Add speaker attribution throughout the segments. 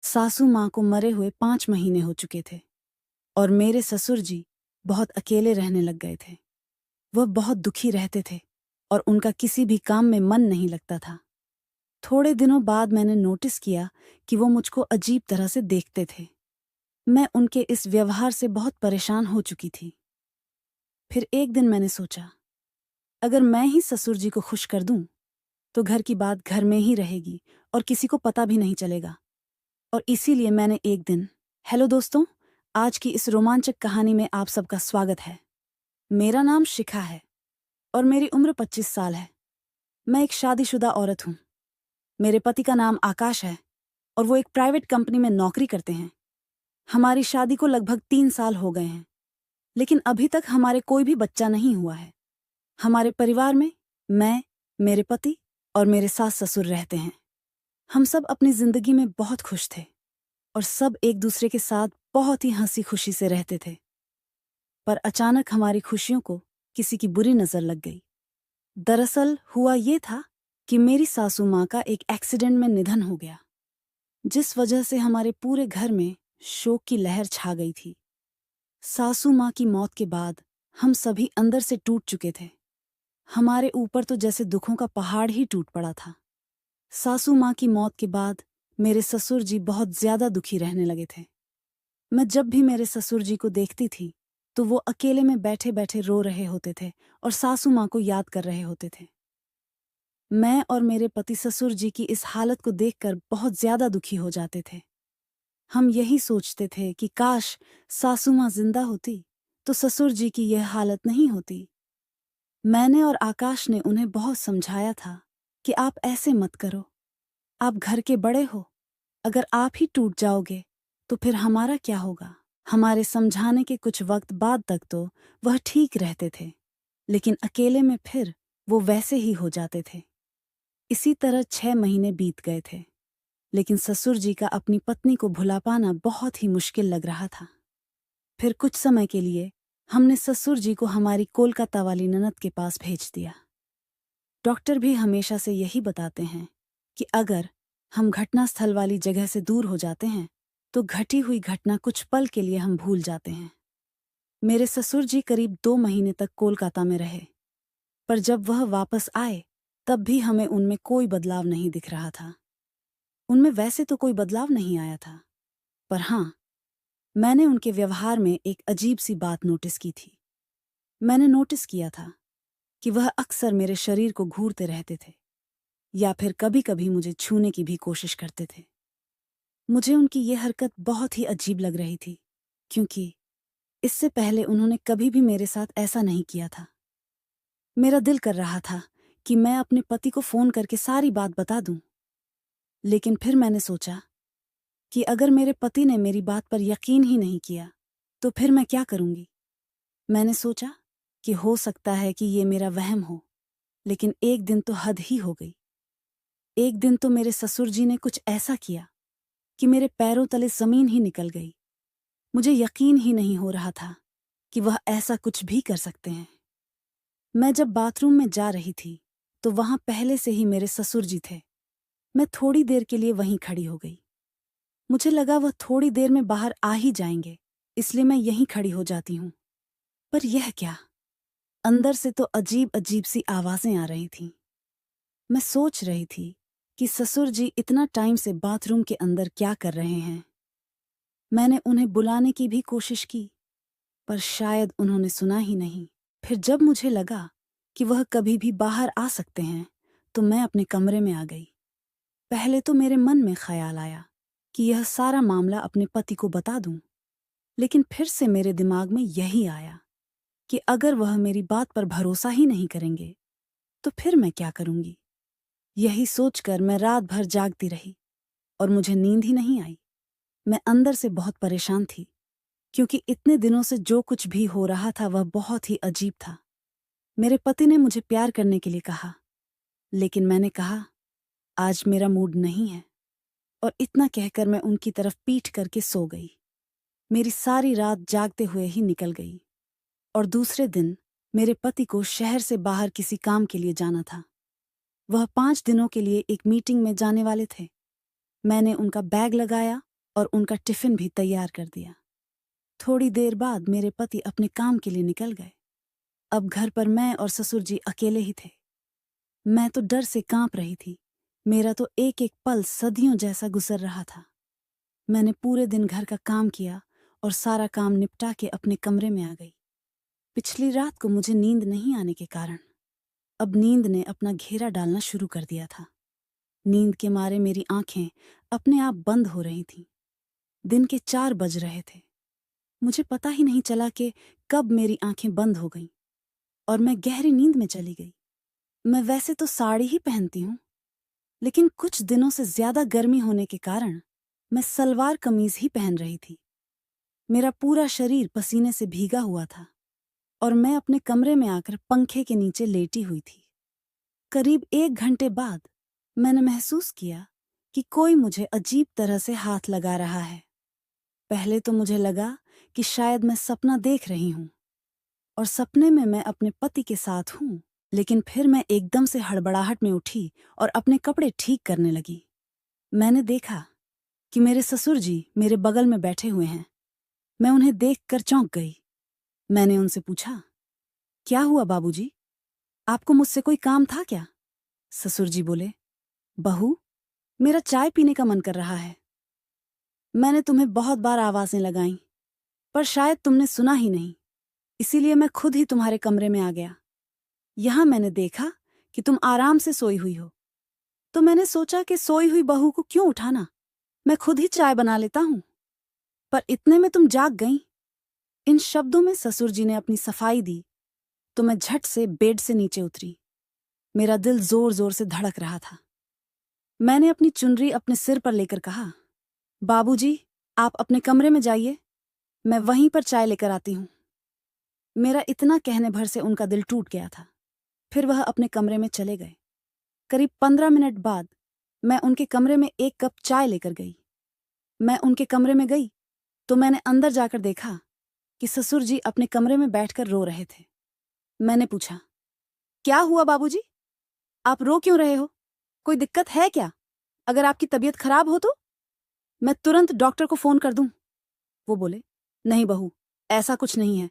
Speaker 1: सासू माँ को मरे हुए 5 महीने हो चुके थे और मेरे ससुर जी बहुत अकेले रहने लग गए थे। वह बहुत दुखी रहते थे और उनका किसी भी काम में मन नहीं लगता था। थोड़े दिनों बाद मैंने नोटिस किया कि वो मुझको अजीब तरह से देखते थे। मैं उनके इस व्यवहार से बहुत परेशान हो चुकी थी। फिर एक दिन मैंने सोचा, अगर मैं ही ससुर जी को खुश कर दूं, तो घर की बात घर में ही रहेगी और किसी को पता भी नहीं चलेगा। और इसीलिए मैंने एक दिन हेलो दोस्तों, आज की इस रोमांचक कहानी में आप सबका स्वागत है। मेरा नाम शिखा है और मेरी उम्र 25 साल है। मैं एक शादीशुदा औरत हूँ। मेरे पति का नाम आकाश है और वो एक प्राइवेट कंपनी में नौकरी करते हैं। हमारी शादी को लगभग 3 साल हो गए हैं, लेकिन अभी तक हमारे कोई भी बच्चा नहीं हुआ है। हमारे परिवार में मैं, मेरे पति और मेरे सास ससुर रहते हैं। हम सब अपनी जिंदगी में बहुत खुश थे और सब एक दूसरे के साथ बहुत ही हंसी खुशी से रहते थे। पर अचानक हमारी खुशियों को किसी की बुरी नजर लग गई। दरअसल हुआ ये था कि मेरी सासू माँ का एक एक्सीडेंट में निधन हो गया, जिस वजह से हमारे पूरे घर में शोक की लहर छा गई थी। सासू माँ की मौत के बाद हम सभी अंदर से टूट चुके थे। हमारे ऊपर तो जैसे दुखों का पहाड़ ही टूट पड़ा था। सासू माँ की मौत के बाद मेरे ससुर जी बहुत ज्यादा दुखी रहने लगे थे। मैं जब भी मेरे ससुर जी को देखती थी तो वो अकेले में बैठे बैठे रो रहे होते थे और सासू माँ को याद कर रहे होते थे। मैं और मेरे पति ससुर जी की इस हालत को देखकर बहुत ज्यादा दुखी हो जाते थे। हम यही सोचते थे कि काश सासू माँ जिंदा होती तो ससुर जी की यह हालत नहीं होती। मैंने और आकाश ने उन्हें बहुत समझाया था कि आप ऐसे मत करो, आप घर के बड़े हो, अगर आप ही टूट जाओगे तो फिर हमारा क्या होगा। हमारे समझाने के कुछ वक्त बाद तक तो वह ठीक रहते थे, लेकिन अकेले में फिर वो वैसे ही हो जाते थे। इसी तरह 6 महीने बीत गए थे, लेकिन ससुर जी का अपनी पत्नी को भुला पाना बहुत ही मुश्किल लग रहा था। फिर कुछ समय के लिए हमने ससुर जी को हमारी कोलकाता वाली ननद के पास भेज दिया। डॉक्टर भी हमेशा से यही बताते हैं कि अगर हम घटनास्थल वाली जगह से दूर हो जाते हैं तो घटी हुई घटना कुछ पल के लिए हम भूल जाते हैं। मेरे ससुर जी करीब 2 महीने तक कोलकाता में रहे, पर जब वह वापस आए तब भी हमें उनमें कोई बदलाव नहीं दिख रहा था। उनमें वैसे तो कोई बदलाव नहीं आया था, पर हाँ, मैंने उनके व्यवहार में एक अजीब सी बात नोटिस की थी। मैंने नोटिस किया था कि वह अक्सर मेरे शरीर को घूरते रहते थे या फिर कभी-कभी मुझे छूने की भी कोशिश करते थे। मुझे उनकी ये हरकत बहुत ही अजीब लग रही थी, क्योंकि इससे पहले उन्होंने कभी भी मेरे साथ ऐसा नहीं किया था। मेरा दिल कर रहा था कि मैं अपने पति को फोन करके सारी बात बता दूं, लेकिन फिर मैंने सोचा कि अगर मेरे पति ने मेरी बात पर यकीन ही नहीं किया तो फिर मैं क्या करूंगी। मैंने सोचा कि हो सकता है कि ये मेरा वहम हो, लेकिन एक दिन तो हद ही हो गई। एक दिन तो मेरे ससुर जी ने कुछ ऐसा किया कि मेरे पैरों तले जमीन ही निकल गई। मुझे यकीन ही नहीं हो रहा था कि वह ऐसा कुछ भी कर सकते हैं। मैं जब बाथरूम में जा रही थी तो वहां पहले से ही मेरे ससुर जी थे। मैं थोड़ी देर के लिए वहीं खड़ी हो गई। मुझे लगा वह थोड़ी देर में बाहर आ ही जाएंगे, इसलिए मैं यहीं खड़ी हो जाती हूँ। पर यह क्या, अंदर से तो अजीब अजीब सी आवाजें आ रही थीं। मैं सोच रही थी कि ससुर जी इतना टाइम से बाथरूम के अंदर क्या कर रहे हैं। मैंने उन्हें बुलाने की भी कोशिश की, पर शायद उन्होंने सुना ही नहीं। फिर जब मुझे लगा कि वह कभी भी बाहर आ सकते हैं तो मैं अपने कमरे में आ गई। पहले तो मेरे मन में ख्याल आया कि यह सारा मामला अपने पति को बता दूं, लेकिन फिर से मेरे दिमाग में यही आया कि अगर वह मेरी बात पर भरोसा ही नहीं करेंगे तो फिर मैं क्या करूंगी। यही सोचकर मैं रात भर जागती रही और मुझे नींद ही नहीं आई। मैं अंदर से बहुत परेशान थी, क्योंकि इतने दिनों से जो कुछ भी हो रहा था वह बहुत ही अजीब था। मेरे पति ने मुझे प्यार करने के लिए कहा, लेकिन मैंने कहा आज मेरा मूड नहीं है, और इतना कहकर मैं उनकी तरफ पीठ करके सो गई। मेरी सारी रात जागते हुए ही निकल गई और दूसरे दिन मेरे पति को शहर से बाहर किसी काम के लिए जाना था। वह 5 दिनों के लिए एक मीटिंग में जाने वाले थे। मैंने उनका बैग लगाया और उनका टिफिन भी तैयार कर दिया। थोड़ी देर बाद मेरे पति अपने काम के लिए निकल गए। अब घर पर मैं और ससुर जी अकेले ही थे। मैं तो डर से कांप रही थी। मेरा तो एक एक पल सदियों जैसा गुजर रहा था। मैंने पूरे दिन घर का काम किया और सारा काम निपटा के अपने कमरे में आ गई। पिछली रात को मुझे नींद नहीं आने के कारण अब नींद ने अपना घेरा डालना शुरू कर दिया था। नींद के मारे मेरी आंखें अपने आप बंद हो रही थीं। दिन के 4 बज रहे थे। मुझे पता ही नहीं चला कि कब मेरी आंखें बंद हो गईं और मैं गहरी नींद में चली गई। मैं वैसे तो साड़ी ही पहनती हूँ, लेकिन कुछ दिनों से ज्यादा गर्मी होने के कारण मैं सलवार कमीज ही पहन रही थी। मेरा पूरा शरीर पसीने से भीगा हुआ था और मैं अपने कमरे में आकर पंखे के नीचे लेटी हुई थी। करीब 1 घंटे बाद मैंने महसूस किया कि कोई मुझे अजीब तरह से हाथ लगा रहा है। पहले तो मुझे लगा कि शायद मैं सपना देख रही हूँ और सपने में मैं अपने पति के साथ हूँ, लेकिन फिर मैं एकदम से हड़बड़ाहट में उठी और अपने कपड़े ठीक करने लगी। मैंने देखा कि मेरे ससुर जी मेरे बगल में बैठे हुए हैं। मैं उन्हें देखकर चौंक गई। मैंने उनसे पूछा, क्या हुआ बाबूजी? आपको मुझसे कोई काम था क्या? ससुर जी बोले, बहू, मेरा चाय पीने का मन कर रहा है। मैंने तुम्हें बहुत बार आवाजें लगाईं, पर शायद तुमने सुना ही नहीं, इसीलिए मैं खुद ही तुम्हारे कमरे में आ गया। यहां मैंने देखा कि तुम आराम से सोई हुई हो, तो मैंने सोचा कि सोई हुई बहू को क्यों उठाना, मैं खुद ही चाय बना लेता हूं। पर इतने में तुम जाग गईं। इन शब्दों में ससुर जी ने अपनी सफाई दी तो मैं झट से बेड से नीचे उतरी। मेरा दिल जोर जोर से धड़क रहा था। मैंने अपनी चुनरी अपने सिर पर लेकर कहा, बाबूजी, आप अपने कमरे में जाइए, मैं वहीं पर चाय लेकर आती हूं। मेरा इतना कहने भर से उनका दिल टूट गया था। फिर वह अपने कमरे में चले गए। करीब 15 मिनट बाद मैं उनके कमरे में 1 कप चाय लेकर गई। मैं उनके कमरे में गई तो मैंने अंदर जाकर देखा कि ससुर जी अपने कमरे में बैठकर रो रहे थे। मैंने पूछा, क्या हुआ बाबूजी? आप रो क्यों रहे हो? कोई दिक्कत है क्या? अगर आपकी तबीयत खराब हो तो मैं तुरंत डॉक्टर को फोन कर दूं। वो बोले, नहीं बहू, ऐसा कुछ नहीं है।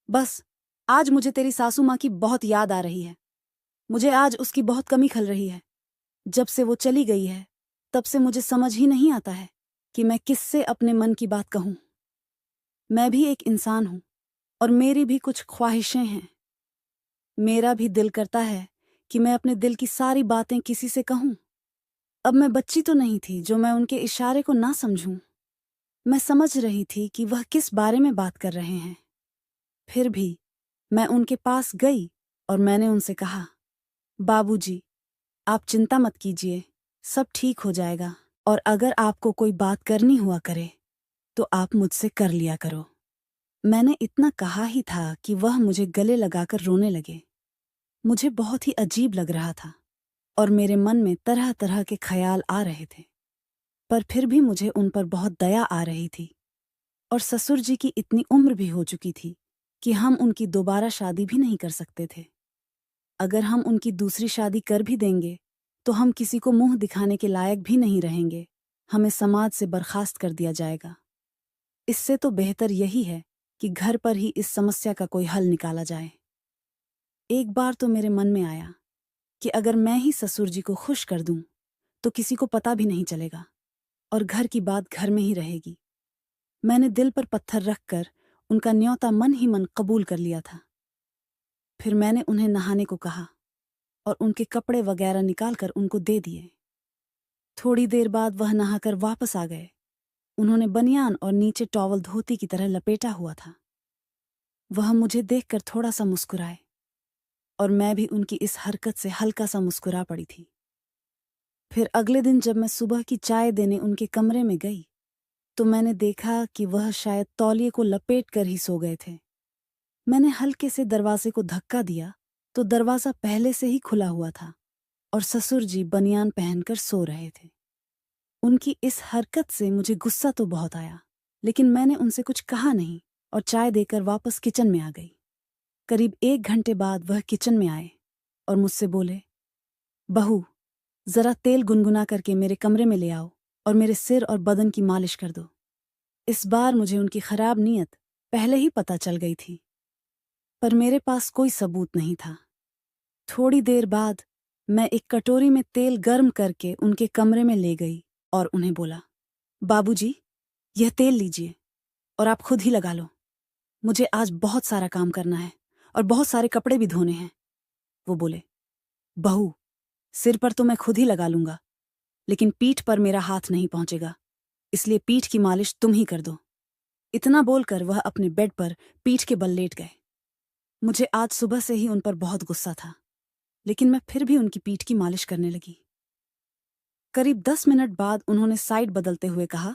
Speaker 1: बस आज मुझे तेरी सासू माँ की बहुत याद आ रही है। मुझे आज उसकी बहुत कमी खल रही है। जब से वो चली गई है, तब से मुझे समझ ही नहीं आता है कि मैं किससे अपने मन की बात कहूं। मैं भी एक इंसान हूं और मेरी भी कुछ ख्वाहिशें हैं। मेरा भी दिल करता है कि मैं अपने दिल की सारी बातें किसी से कहूं। अब मैं बच्ची तो नहीं थी जो मैं उनके इशारे को ना समझूं। मैं समझ रही थी कि वह किस बारे में बात कर रहे हैं। फिर भी मैं उनके पास गई और मैंने उनसे कहा, बाबूजी, आप चिंता मत कीजिए, सब ठीक हो जाएगा और अगर आपको कोई बात करनी हुआ करे तो आप मुझसे कर लिया करो। मैंने इतना कहा ही था कि वह मुझे गले लगाकर रोने लगे। मुझे बहुत ही अजीब लग रहा था और मेरे मन में तरह तरह के ख्याल आ रहे थे, पर फिर भी मुझे उन पर बहुत दया आ रही थी। और ससुर जी की इतनी उम्र भी हो चुकी थी कि हम उनकी दोबारा शादी भी नहीं कर सकते थे। अगर हम उनकी दूसरी शादी कर भी देंगे तो हम किसी को मुंह दिखाने के लायक भी नहीं रहेंगे। हमें समाज से बर्खास्त कर दिया जाएगा। इससे तो बेहतर यही है कि घर पर ही इस समस्या का कोई हल निकाला जाए। एक बार तो मेरे मन में आया कि अगर मैं ही ससुर जी को खुश कर दूं तो किसी को पता भी नहीं चलेगा और घर की बात घर में ही रहेगी। मैंने दिल पर पत्थर रखकर उनका न्योता मन ही मन कबूल कर लिया था। फिर मैंने उन्हें नहाने को कहा और उनके कपड़े वगैरह निकालकर उनको दे दिए। थोड़ी देर बाद वह नहाकर वापस आ गए। उन्होंने बनियान और नीचे टॉवल धोती की तरह लपेटा हुआ था। वह मुझे देखकर थोड़ा सा मुस्कुराए और मैं भी उनकी इस हरकत से हल्का सा मुस्कुरा पड़ी थी। फिर अगले दिन जब मैं सुबह की चाय देने उनके कमरे में गई तो मैंने देखा कि वह शायद तौलिए को लपेट कर ही सो गए थे। मैंने हल्के से दरवाजे को धक्का दिया तो दरवाजा पहले से ही खुला हुआ था और ससुर जी बनियान पहनकर सो रहे थे। उनकी इस हरकत से मुझे गुस्सा तो बहुत आया, लेकिन मैंने उनसे कुछ कहा नहीं और चाय देकर वापस किचन में आ गई। करीब 1 घंटे बाद वह किचन में आए और मुझसे बोले, बहू, जरा तेल गुनगुना करके मेरे कमरे में ले आओ और मेरे सिर और बदन की मालिश कर दो। इस बार मुझे उनकी खराब नीयत पहले ही पता चल गई थी, पर मेरे पास कोई सबूत नहीं था। थोड़ी देर बाद मैं एक कटोरी में तेल गर्म करके उनके कमरे में ले गई और उन्हें बोला, बाबूजी, यह तेल लीजिए और आप खुद ही लगा लो। मुझे आज बहुत सारा काम करना है और बहुत सारे कपड़े भी धोने हैं। वो बोले, बहू, सिर पर तो मैं खुद ही लगा लूंगा, लेकिन पीठ पर मेरा हाथ नहीं पहुंचेगा, इसलिए पीठ की मालिश तुम ही कर दो। इतना बोलकर वह अपने बेड पर पीठ के बल लेट गए। मुझे आज सुबह से ही उन पर बहुत गुस्सा था, लेकिन मैं फिर भी उनकी पीठ की मालिश करने लगी। करीब 10 मिनट बाद उन्होंने साइड बदलते हुए कहा,